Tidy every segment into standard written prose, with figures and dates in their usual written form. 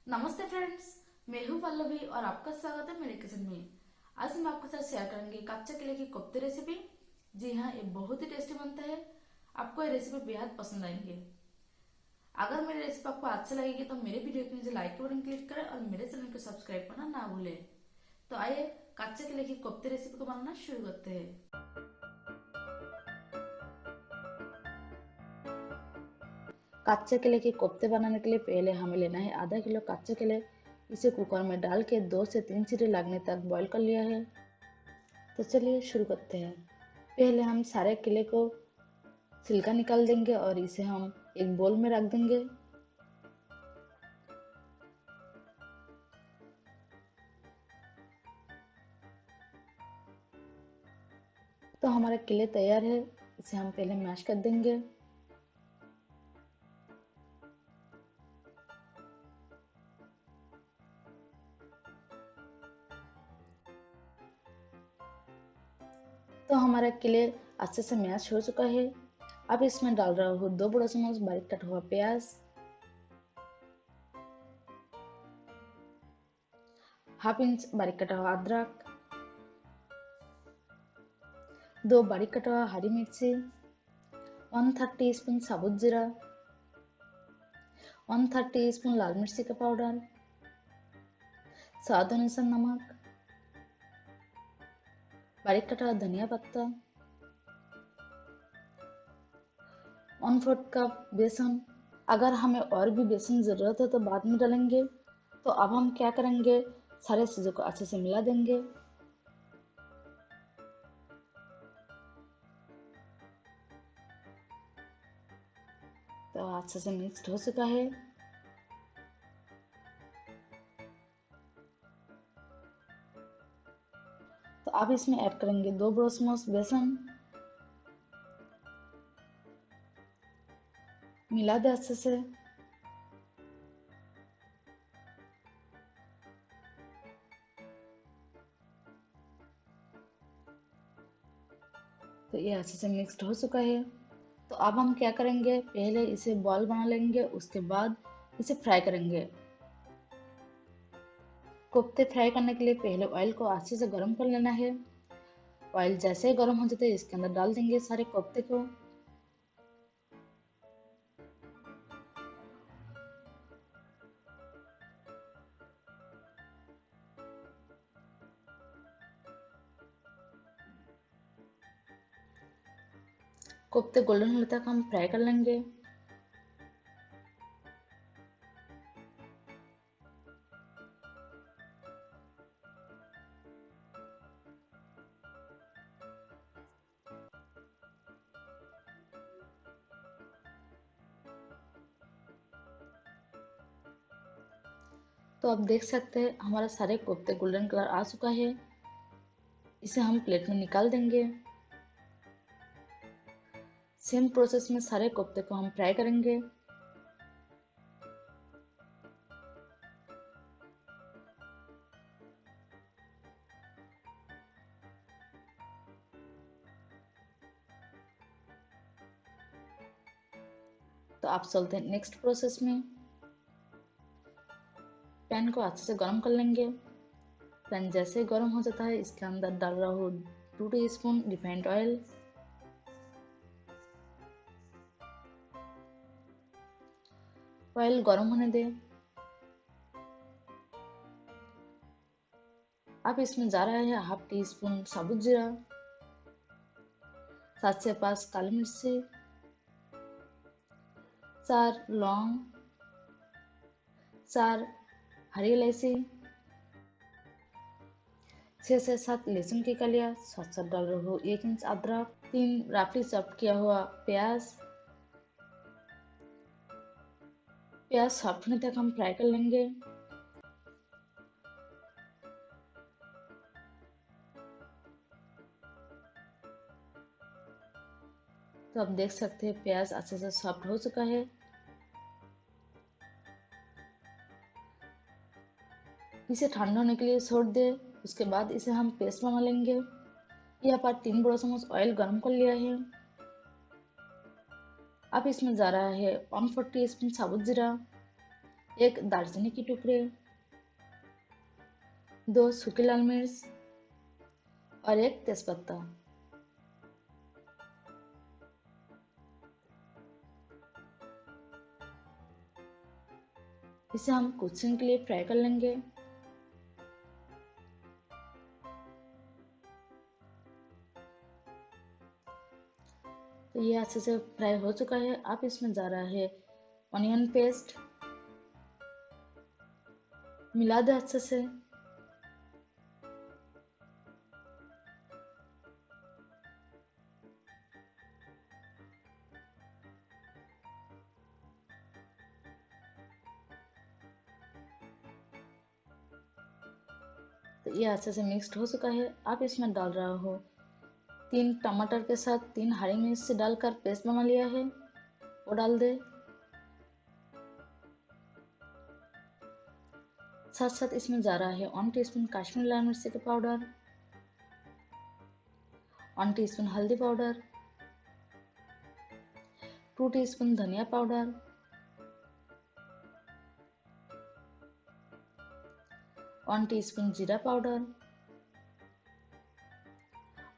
नमस्ते फ्रेंड्स, मैं हूं पल्लवी और आपका स्वागत है मेरे किचन में। आज हम आपके साथ शेयर करेंगे कच्चे केले की कोफ्ते रेसिपी। जी हाँ, ये बहुत ही टेस्टी बनता है। आपको ये रेसिपी बेहद पसंद आएंगे। अगर मेरी रेसिपी आपको अच्छी लगेगी तो मेरे वीडियो के नीचे लाइक के बटन क्लिक करें और मेरे चैनल को सब्सक्राइब करना ना भूलें। तो आइए कच्चे केले की कोफ्ते रेसिपी को बनाना शुरू करते हैं। कच्चे केले के कोफ्ते बनाने के लिए पहले हमें लेना है आधा किलो कच्चे केले। इसे कुकर में डाल के 2 से 3 सीटी लगने तक बॉईल कर लिया है। तो चलिए शुरू करते हैं। पहले हम सारे केले को छिलका निकाल देंगे और इसे हम एक बोल में रख देंगे। तो हमारे केले तैयार है, इसे हम पहले मैश कर देंगे। तो हमारा केले अच्छे से मैश हो चुका है। अब इसमें डाल रहा हूँ 2 बड़ा चम्मच बारीक कटा हुआ प्याज, हाफ इंच बारीक कटा हुआ अदरक, 2 बारीक कटा हुआ हरी मिर्ची, 1/3 टीस्पून साबुत जीरा, 1/3 टीस्पून लाल मिर्ची का पाउडर, स्वाद अनुसार नमक, बारीक कटा हुआ धनिया पत्ता, 1/4 कप बेसन। अगर हमें और भी बेसन जरूरत है तो बाद में डालेंगे। तो अब हम क्या करेंगे, सारे चीजों को अच्छे से मिला देंगे। तो अच्छे से मिक्स हो चुका है। तो अब इसमें ऐड करेंगे 2 बड़े चम्मच बेसन, मिला दे अच्छे से। तो ये अच्छे से मिक्स्ड हो चुका है। तो अब हम क्या करेंगे, पहले इसे बॉल बना लेंगे, उसके बाद इसे फ्राई करेंगे। कोफ्ते फ्राई करने के लिए पहले ऑयल को अच्छे से गर्म कर लेना है। ऑयल जैसे ही गर्म हो जाते है इसके अंदर डाल देंगे सारे कोफ्ते को। कोफ्ते गोल्डन होने तक हम फ्राई कर लेंगे। तो आप देख सकते हैं हमारा सारे कोफ्ते गोल्डन कलर आ चुका है। इसे हम प्लेट में निकाल देंगे। सेम प्रोसेस में सारे कोफ्ते को हम फ्राई करेंगे। तो आप चलते हैं नेक्स्ट प्रोसेस में। पैन को अच्छे से गर्म कर लेंगे। पैन जैसे गर्म हो जाता है इसके अंदर डाल रहा हूँ 2 टीस्पून रिफाइंड ऑयल। ऑयल गर्म होने दें। अब इसमें जा रहा है हाफ टी स्पून साबुत जीरा, 7 से 5 काली मिर्ची, 4 लौंग, 4 हरी इलायची, 6 से 7 लहसुन की कलियां, साथ साथ डाल रहा हूँ 1 इंच अदरक, 3 रफली चॉप किया हुआ प्याज। प्याज सॉफ्ट होने तक हम फ्राई कर लेंगे। तो आप देख सकते हैं प्याज अच्छे से सॉफ्ट हो चुका है। इसे ठंडा होने के लिए छोड़ दे, उसके बाद इसे हम पेस्ट बना लेंगे। यहाँ पर 3 बड़ा चम्मच ऑयल गर्म कर लिया है। अब इसमें जा रहा है 1/4 टीस्पून साबुत जीरा, एक दालचीनी के टुकड़े, 2 सूखी लाल मिर्च और एक तेजपत्ता। इसे हम कुछ सेकंड के लिए फ्राई कर लेंगे। तो ये अच्छे से फ्राई हो चुका है। अब इसमें जा रहा है ऑनियन पेस्ट, मिला दे अच्छे से। तो ये अच्छे से मिक्स्ड हो चुका है। अब इसमें डाल रहा हूँ 3 टमाटर के साथ 3 हरी मिर्च डालकर पेस्ट बना लिया है, वो डाल दे। साथ साथ इसमें जा रहा है 1 टीस्पून कश्मीरी लाल मिर्च का पाउडर, 1 टीस्पून हल्दी पाउडर, 2 टीस्पून धनिया पाउडर, 1 टीस्पून जीरा पाउडर,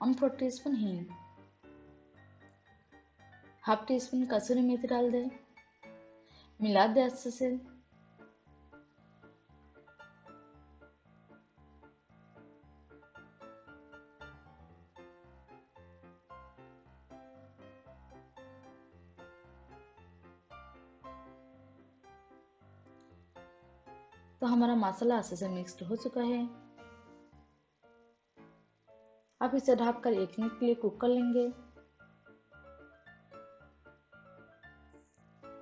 1/4 टीस्पून हींग, हाफ टी स्पून कसूरी मेथी डाल दे, मिला दे अच्छे से। तो हमारा मसाला अच्छे से मिक्स्ड हो चुका है। अब इसे ढककर 1 मिनट के लिए कुक कर लेंगे।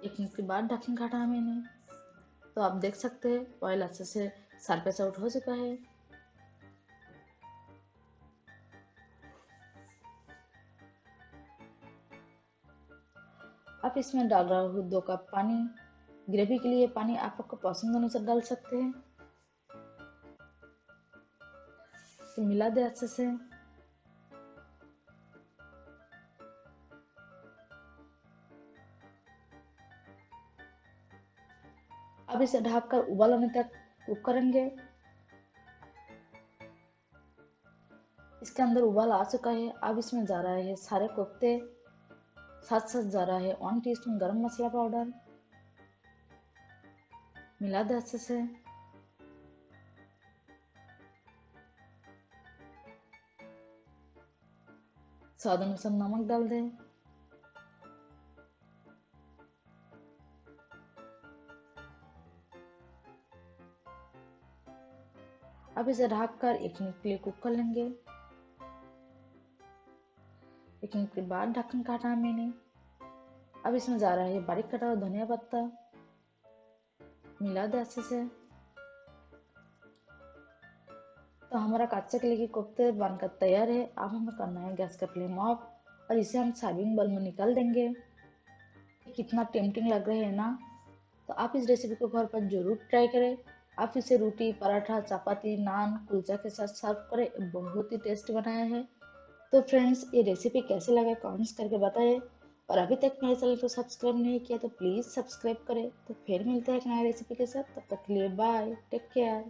1 मिनट के बाद ढक्कन का हटाया मैंने, तो आप देख सकते हैं ऑयल अच्छे से सरफेस आउट हो चुका है। अब इसमें डाल रहा हूँ 2 कप पानी। ग्रेवी के लिए पानी आप आपको पसंद अनुसार डाल सकते हैं। तो मिला दे अच्छे से। अब इसे ढककर उबाल आने तक कुक करेंगे। इसके अंदर उबाल आ चुका है। अब इसमें जा रहा है सारे कोफ्ते, साथ साथ जा रहा है 1 टीस्पून गरम मसाला पाउडर, मिला दे अच्छे से। स्वाद अनुसार नमक डाल दे। अब इसे ढककर 1 मिनट के लिए कुक कर लेंगे। 1 मिनट के बाद ढक्कन का हटाया मैंने। अब इसमें जा रहा है बारीक कटा हुआ धनिया पत्ता, मिला दे अच्छे से। तो हमारा कच्चा केले के कोफ्ते बनकर तैयार है। अब हमें करना है गैस का फ्लेम ऑफ और इसे हम सर्विंग बाउल में निकाल देंगे। कितना टेम्पटिंग लग रहा है ना। तो आप इस रेसिपी को घर पर जरूर ट्राई करें। आप इसे रोटी, पराठा, चपाती, नान, कुलचा के साथ सर्व करें। बहुत ही टेस्टी बनाया है। तो फ्रेंड्स, ये रेसिपी कैसे लगा कमेंट्स करके बताएं। और अभी तक मेरे चैनल को सब्सक्राइब नहीं किया तो प्लीज़ सब्सक्राइब करें। तो फिर मिलते हैं एक नया रेसिपी के साथ। तब तक के लिए बाय, टेक केयर।